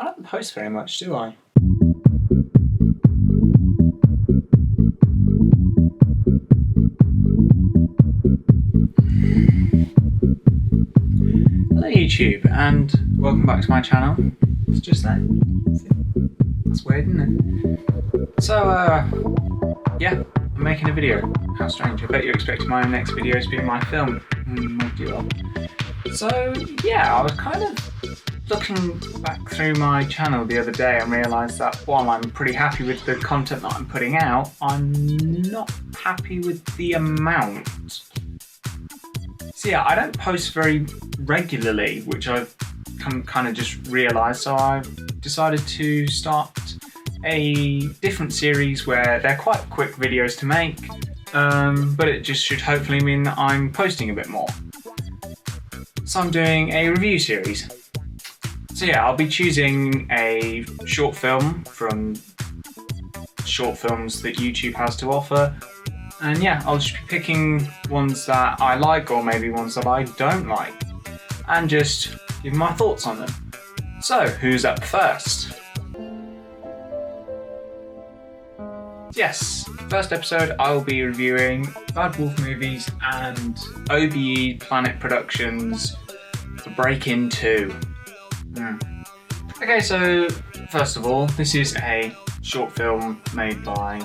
I don't post very much, do I? Hello YouTube, and welcome back to my channel. It's just that. That's weird, isn't it? So, yeah, I'm making a video. How strange. I bet you're expecting my next video to be my film. My deal. So, yeah, I was kind of looking back through my channel the other day and realised that while I'm pretty happy with the content that I'm putting out, I'm not happy with the amount. So yeah, I don't post very regularly, which I've kind of just realised, so I've decided to start a different series where they're quite quick videos to make, but it just should hopefully mean that I'm posting a bit more. So I'm doing a review series. So yeah, I'll be choosing a short film from short films that YouTube has to offer. And yeah, I'll just be picking ones that I like or maybe ones that I don't like and just give my thoughts on them. So, who's up first? Yes, first episode I will be reviewing Bad Wolf Movies and OBE Planet Productions The Break-In 2. Okay, so first of all, this is a short film made by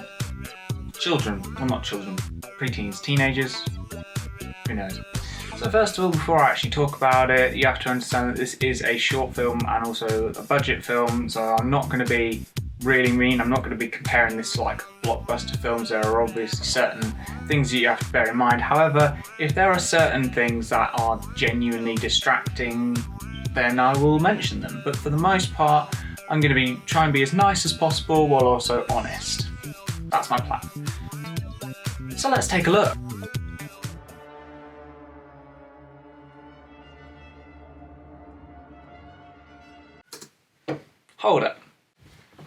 children, well not children, preteens, teenagers, who knows. So first of all, before I actually talk about it, you have to understand that this is a short film and also a budget film, so I'm not going to be really mean, I'm not going to be comparing this to like blockbuster films. There are obviously certain things that you have to bear in mind. However, if there are certain things that are genuinely distracting, then I will mention them. But for the most part, I'm going to be trying to be as nice as possible while also honest. That's my plan. So let's take a look. Hold up.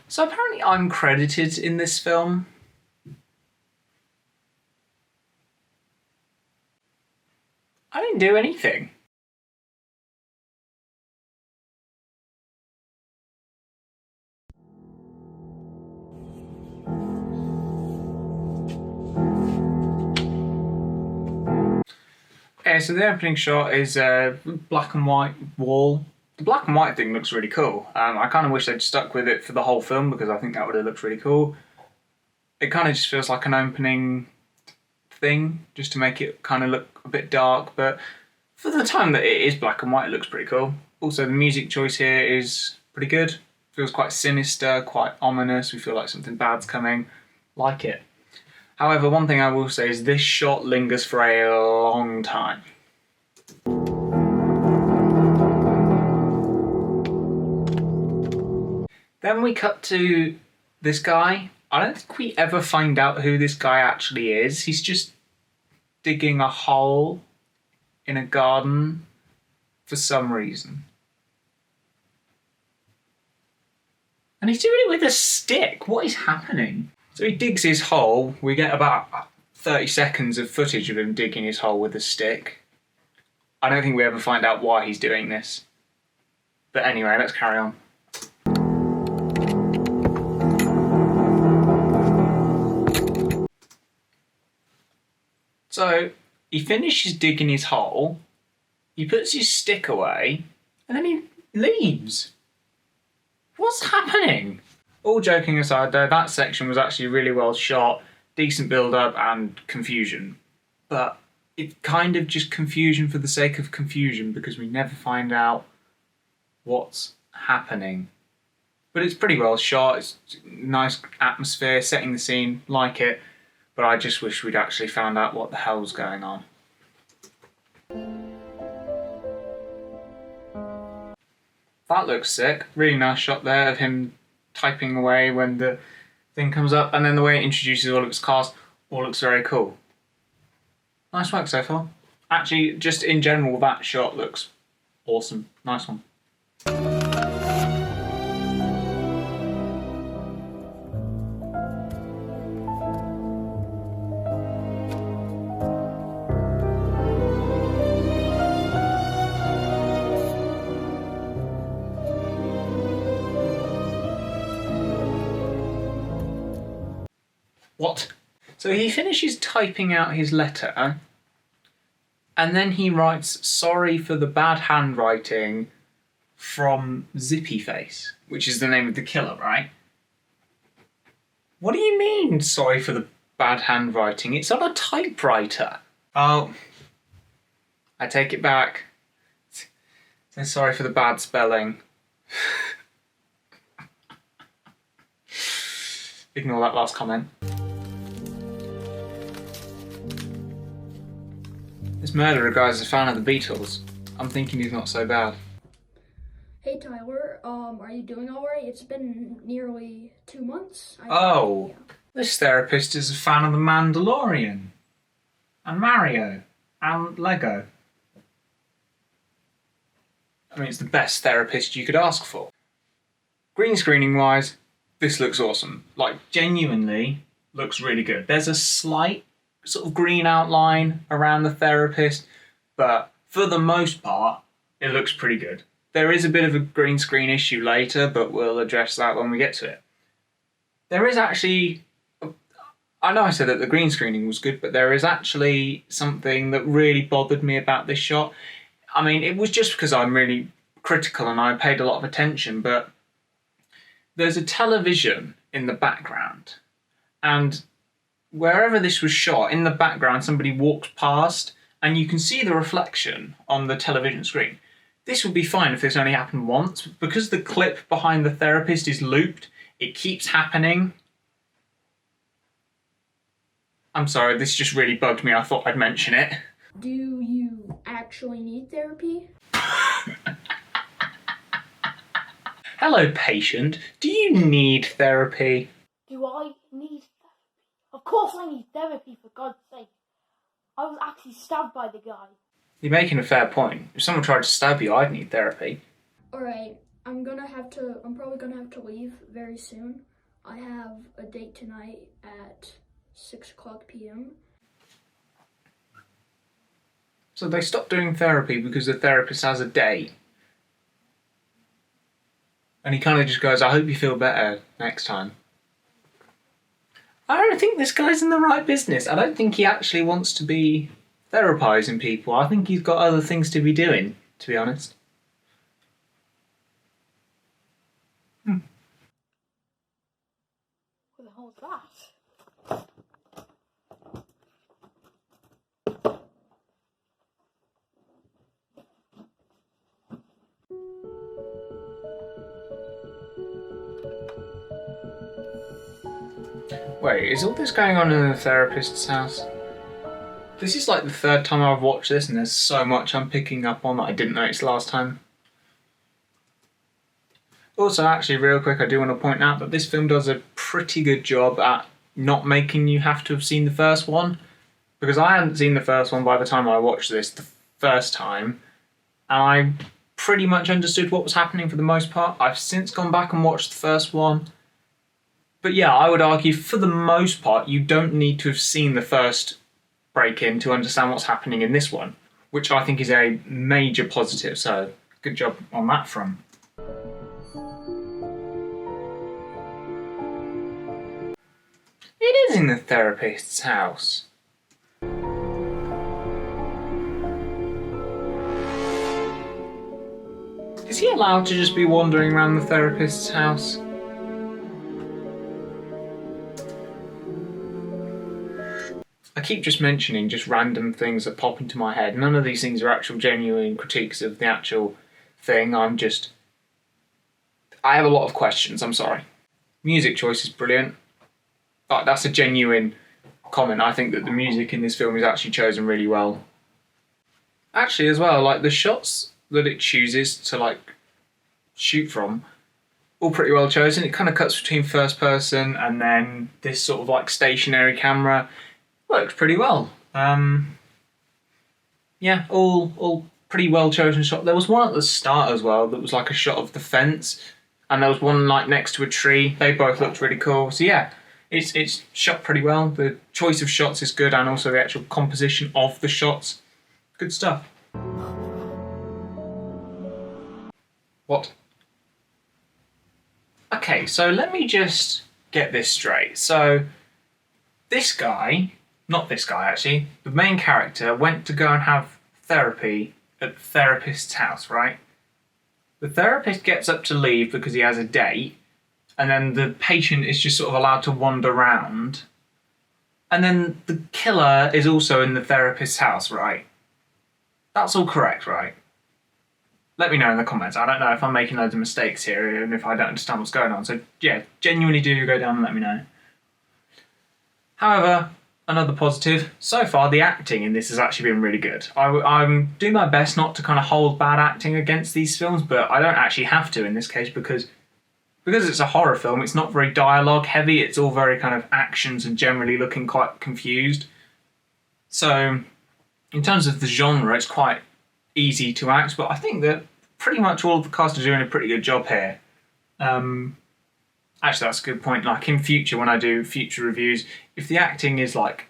So apparently I'm credited in this film. I didn't do anything. Okay, so the opening shot is a black and white wall. The black and white thing looks really cool. I kind of wish they'd stuck with it for the whole film because I think that would have looked really cool. It kind of just feels like an opening thing, just to make it kind of look a bit dark, but for the time that it is black and white, it looks pretty cool. Also, the music choice here is pretty good. Feels quite sinister, quite ominous. We feel like something bad's coming. Like it. However, one thing I will say is this shot lingers for a long time. Then we cut to this guy. I don't think we ever find out who this guy actually is. He's just digging a hole in a garden for some reason. And he's doing it with a stick. What is happening? So he digs his hole. We get about 30 seconds of footage of him digging his hole with a stick. I don't think we ever find out why he's doing this. But anyway, let's carry on. So he finishes digging his hole, he puts his stick away, and then he leaves. What's happening? All joking aside though, that section was actually really well shot, decent build-up and confusion. But it's kind of just confusion for the sake of confusion because we never find out what's happening. But it's pretty well shot, it's nice atmosphere, setting the scene, like it. But I just wish we'd actually found out what the hell's going on. That looks sick. Really nice shot there of him typing away when the thing comes up, and then the way it introduces all of its cast all looks very cool. Nice work so far. Actually, just in general, that shot looks awesome. Nice one. What? So he finishes typing out his letter, and then he writes, "Sorry for the bad handwriting from Zippy Face," which is the name of the killer, right? What do you mean, sorry for the bad handwriting? It's on a typewriter. Oh, I take it back. So sorry for the bad spelling. Ignore that last comment. This murderer guy's a fan of the Beatles. I'm thinking he's not so bad. Hey Tyler, are you doing alright? It's been nearly 2 months. Yeah. This therapist is a fan of The Mandalorian, and Mario, and Lego. I mean, it's the best therapist you could ask for. Green screening wise, this looks awesome. Like, genuinely looks really good. There's a slight sort of green outline around the therapist, but for the most part, it looks pretty good. There is a bit of a green screen issue later, but we'll address that when we get to it. There is actually, I know I said that the green screening was good, but there is actually something that really bothered me about this shot. I mean, it was just because I'm really critical and I paid a lot of attention, but there's a television in the background, and wherever this was shot, in the background somebody walked past and you can see the reflection on the television screen. This would be fine if this only happened once, but because the clip behind the therapist is looped, it keeps happening. I'm sorry, this just really bugged me. I thought I'd mention it. Do you actually need therapy? Hello, patient. Do you need therapy? Do I need therapy? Of course I need therapy, for God's sake. I was actually stabbed by the guy. You're making a fair point. If someone tried to stab you, I'd need therapy. Alright, I'm probably gonna have to leave very soon. I have a date tonight at 6:00 p.m. So they stopped doing therapy because the therapist has a date. And he kind of just goes, "I hope you feel better next time." I don't think this guy's in the right business. I don't think he actually wants to be therapising people. I think he's got other things to be doing, to be honest. What the hell is that? Wait, is all this going on in the therapist's house? This is like the third time I've watched this and there's so much I'm picking up on that I didn't notice last time. Also, actually, real quick, I do want to point out that this film does a pretty good job at not making you have to have seen the first one. Because I hadn't seen the first one by the time I watched this the first time, and I pretty much understood what was happening for the most part. I've since gone back and watched the first one. But yeah, I would argue for the most part, you don't need to have seen the first break-in to understand what's happening in this one, which I think is a major positive, so good job on that front. It is in the therapist's house. Is he allowed to just be wandering around the therapist's house? I keep just mentioning just random things that pop into my head. None of these things are actual genuine critiques of the actual thing. I have a lot of questions, I'm sorry. Music choice is brilliant. That's a genuine comment. I think that the music in this film is actually chosen really well. Actually, as well, like the shots that it chooses to like shoot from, all pretty well chosen. It kind of cuts between first person and then this sort of like stationary camera. Works pretty well. Yeah, all pretty well chosen shot. There was one at the start as well that was like a shot of the fence, and there was one like next to a tree. They both looked really cool. So yeah, it's shot pretty well. The choice of shots is good, and also the actual composition of the shots. Good stuff. What? Okay, so let me just get this straight. So this guy, not this guy actually, the main character went to go and have therapy at the therapist's house, right? The therapist gets up to leave because he has a date, and then the patient is just sort of allowed to wander around. And then the killer is also in the therapist's house, right? That's all correct, right? Let me know in the comments. I don't know if I'm making loads of mistakes here and if I don't understand what's going on. So yeah, genuinely do go down and let me know. However, another positive, so far the acting in this has actually been really good. I'm doing my best not to kind of hold bad acting against these films, but I don't actually have to in this case because it's a horror film. It's not very dialogue heavy. It's all very kind of actions and generally looking quite confused. So in terms of the genre, it's quite easy to act, but I think that pretty much all of the cast are doing a pretty good job here. Actually, that's a good point. Like in future, when I do future reviews, if the acting is like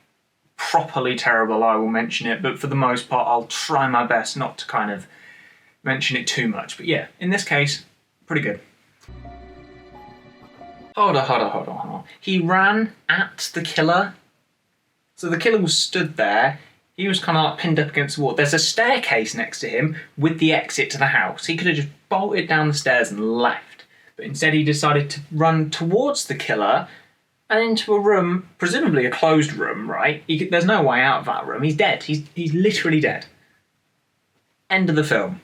properly terrible, I will mention it, but for the most part, I'll try my best not to kind of mention it too much. But yeah, in this case, pretty good. Hold on. He ran at the killer. So the killer was stood there. He was kind of like pinned up against the wall. There's a staircase next to him with the exit to the house. He could have just bolted down the stairs and left. But instead he decided to run towards the killer and into a room, presumably a closed room, right? There's no way out of that room. He's dead. He's literally dead. End of the film.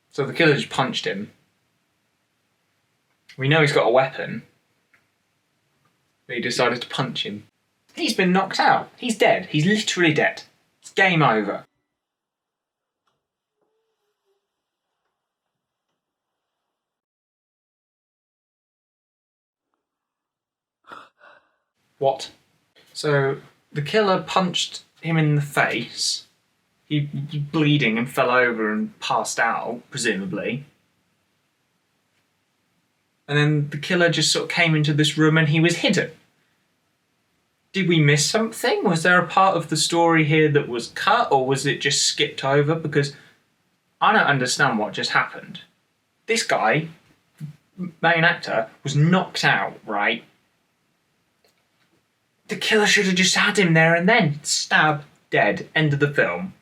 So the killer just punched him. We know he's got a weapon. But he decided to punch him. He's been knocked out. He's dead. He's literally dead. It's game over. What? So the killer punched him in the face. He was bleeding and fell over and passed out, presumably. And then the killer just sort of came into this room and he was hidden. Did we miss something? Was there a part of the story here that was cut, or was it just skipped over? Because I don't understand what just happened. This guy, main actor, was knocked out, right? The killer should have just had him there and then. Stab, dead, end of the film.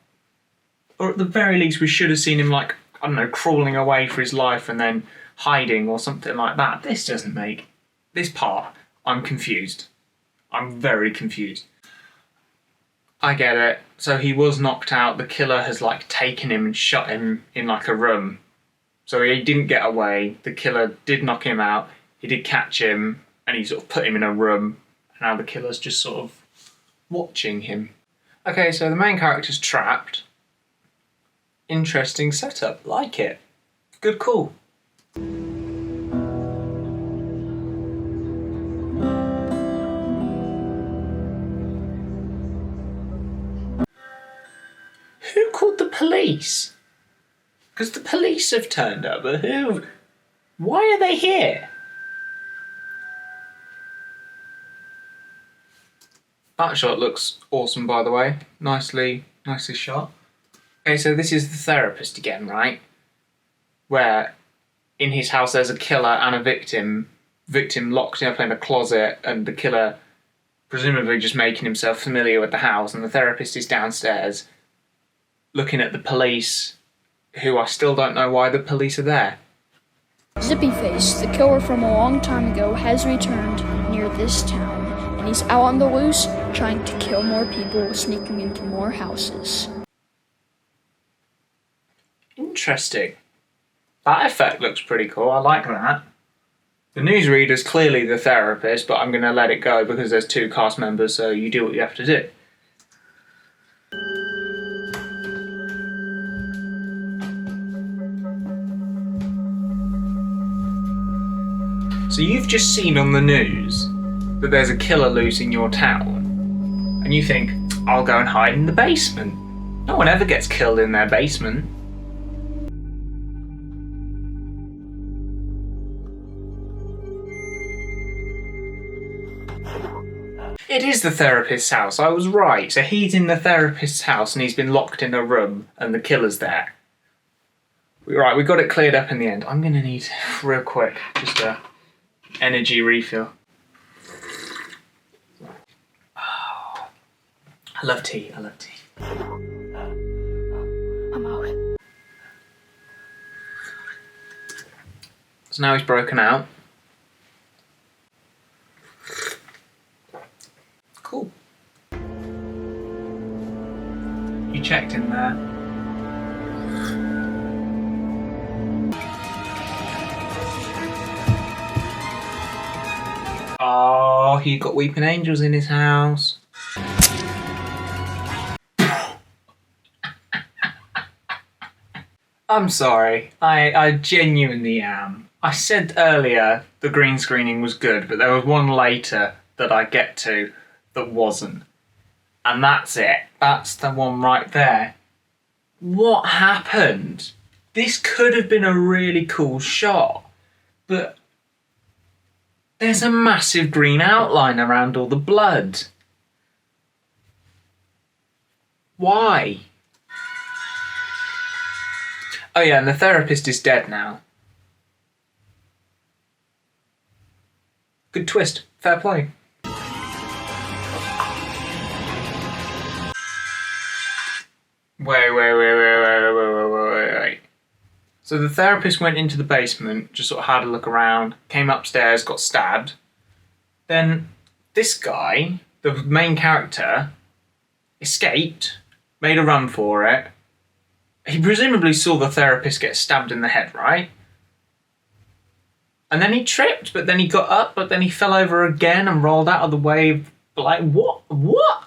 Or at the very least, we should have seen him, like, I don't know, crawling away for his life and then hiding or something like that. This doesn't make... This part, I'm confused. I'm very confused. I get it. So he was knocked out. The killer has, like, taken him and shut him in, like, a room. So he didn't get away. The killer did knock him out. He did catch him and he sort of put him in a room. And now the killer's just sort of watching him. Okay, so the main character's trapped. Interesting setup. Like it. Good call. Who called the police? Because the police have turned up, but who? Why are they here? That shot looks awesome, by the way. Nicely shot. Okay, so this is the therapist again, right? Where in his house there's a killer and a victim. Victim locked up in a closet, and the killer presumably just making himself familiar with the house, and the therapist is downstairs looking at the police, who I still don't know why the police are there. Zippyface, the killer from a long time ago, has returned near this town, and he's out on the loose trying to kill more people, sneaking into more houses. Interesting. That effect looks pretty cool. I like that. The newsreader's clearly the therapist, but I'm going to let it go because there's two cast members, so you do what you have to do. So you've just seen on the news that there's a killer loose in your town, and you think, I'll go and hide in the basement. No one ever gets killed in their basement. It is the therapist's house, I was right. So he's in the therapist's house and he's been locked in a room and the killer's there. Right, we got it cleared up in the end. I'm gonna need, real quick, just a energy refill. Oh, I love tea, I love tea. I'm out. So now he's broken out. Cool. You checked in there. Oh, he got weeping angels in his house. I'm sorry. I genuinely am. I said earlier the green screening was good, but there was one later that I get to that wasn't. And that's it. That's the one right there. What happened? This could have been a really cool shot, but there's a massive green outline around all the blood. Why? Oh yeah, and the therapist is dead now. Good twist. Fair play. Wait. So the therapist went into the basement, just sort of had a look around, came upstairs, got stabbed. Then this guy, the main character, escaped, made a run for it. He presumably saw the therapist get stabbed in the head, right? And then he tripped, but then he got up, but then he fell over again and rolled out of the way. Like, what? What?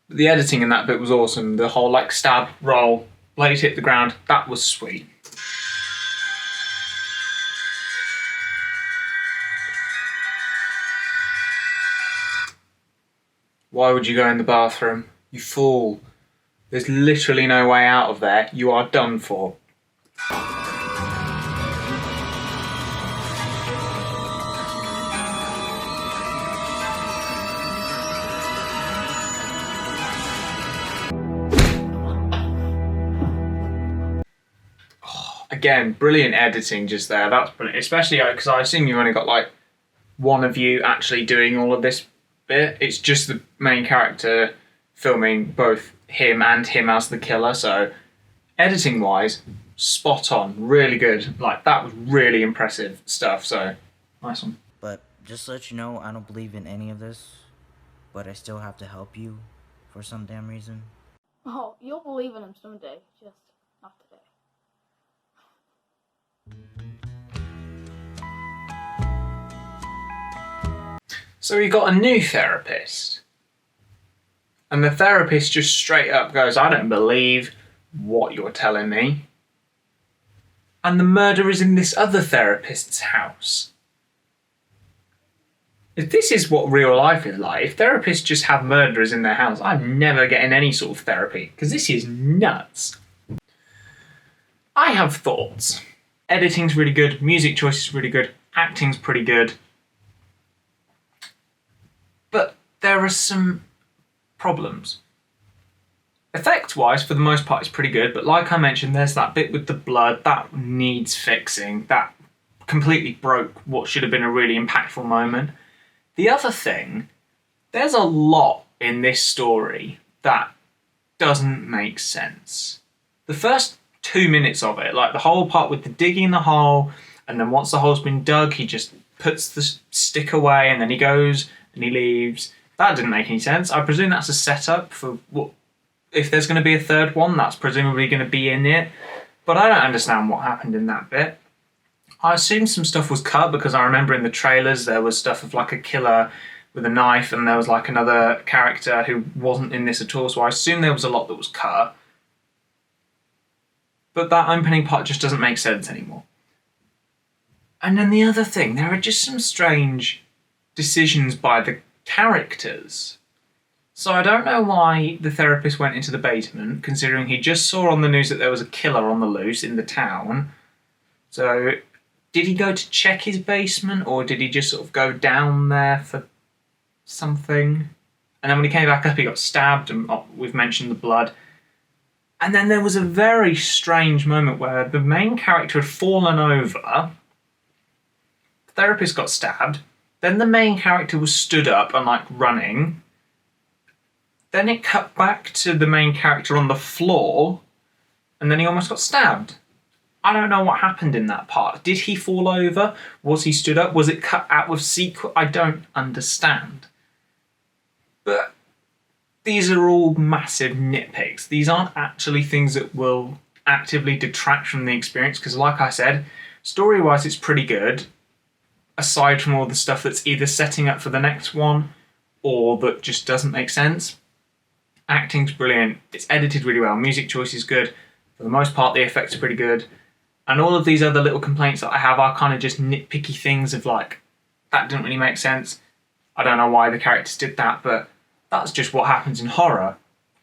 The editing in that bit was awesome. The whole, like, stab, roll, blade hit the ground. That was sweet. Why would you go in the bathroom? You fool. There's literally no way out of there. You are done for. Again, brilliant editing just there. That's brilliant. Especially because I assume you only got like one of you actually doing all of this bit. It's just the main character filming both him and him as the killer. So editing wise, spot on. Really good. Like, that was really impressive stuff. So nice one. But just to let you know, I don't believe in any of this, but I still have to help you for some damn reason. Oh, you'll believe in him someday. Just not today. So he got a new therapist. And the therapist just straight up goes, I don't believe what you're telling me. And the murder is in this other therapist's house. If this is what real life is like, if therapists just have murderers in their house, I'm never getting any sort of therapy, because this is nuts. I have thoughts. Editing's really good, music choice is really good, acting's pretty good. But there are some problems. Effect-wise, for the most part, it's pretty good, but like I mentioned, there's that bit with the blood, that needs fixing. That completely broke what should have been a really impactful moment. The other thing, there's a lot in this story that doesn't make sense. The first 2 minutes of it, like the whole part with the digging the hole, and then once the hole's been dug, he just puts the stick away, and then he goes and he leaves. That didn't make any sense. I presume that's a setup for what, if there's going to be a third one, that's presumably going to be in it. But I don't understand what happened in that bit. I assume some stuff was cut, because I remember in the trailers there was stuff of like a killer with a knife, and there was like another character who wasn't in this at all, so I assume there was a lot that was cut. But that opening part just doesn't make sense anymore. And then the other thing, there are just some strange decisions by the characters. So I don't know why the therapist went into the basement, considering he just saw on the news that there was a killer on the loose in the town. So did he go to check his basement, or did he just sort of go down there for something? And then when he came back up, he got stabbed, and we've mentioned the blood. And then there was a very strange moment where the main character had fallen over, therapist got stabbed, then the main character was stood up and like running, then it cut back to the main character on the floor, and then he almost got stabbed. I don't know what happened in that part. Did he fall over? Was he stood up? Was it cut out with sequence? I don't understand. But these are all massive nitpicks. These aren't actually things that will actively detract from the experience, because like I said, story-wise it's pretty good, aside from all the stuff that's either setting up for the next one or that just doesn't make sense. Acting's brilliant, it's edited really well, music choice is good, for the most part the effects are pretty good, and all of these other little complaints that I have are kind of just nitpicky things of like, that didn't really make sense, I don't know why the characters did that, but that's just what happens in horror.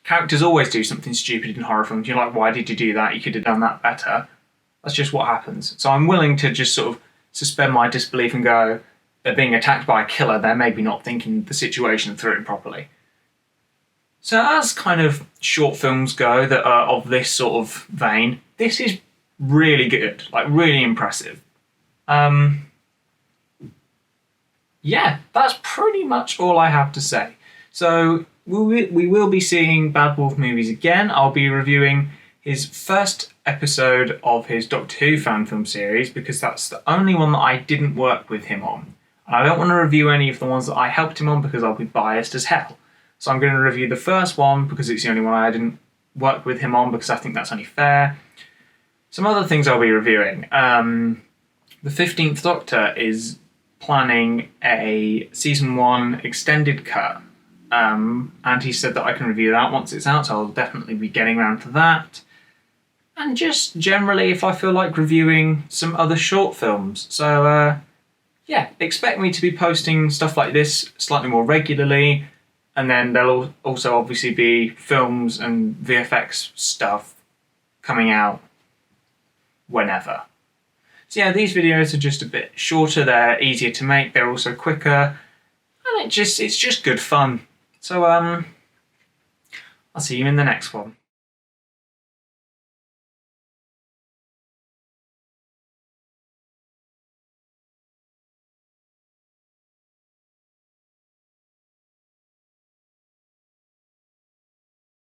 Characters always do something stupid in horror films. You're like, why did you do that? You could have done that better. That's just what happens. So I'm willing to just sort of suspend my disbelief and go, they're being attacked by a killer, they're maybe not thinking the situation through properly. So as kind of short films go that are of this sort of vein, this is really good, like really impressive. Yeah, that's pretty much all I have to say. So we will be seeing Bad Wolf movies again. I'll be reviewing his first episode of his Doctor Who fan film series, because that's the only one that I didn't work with him on. And I don't want to review any of the ones that I helped him on because I'll be biased as hell. So I'm going to review the first one because it's the only one I didn't work with him on, because I think that's only fair. Some other things I'll be reviewing. The 15th Doctor is planning a season 1 extended cut. And he said that I can review that once it's out, so I'll definitely be getting around to that. And just generally, if I feel like reviewing some other short films. So, yeah, expect me to be posting stuff like this slightly more regularly, and then there'll also obviously be films and VFX stuff coming out whenever. So yeah, these videos are just a bit shorter, they're easier to make, they're also quicker, and it's just good fun. So, I'll see you in the next one.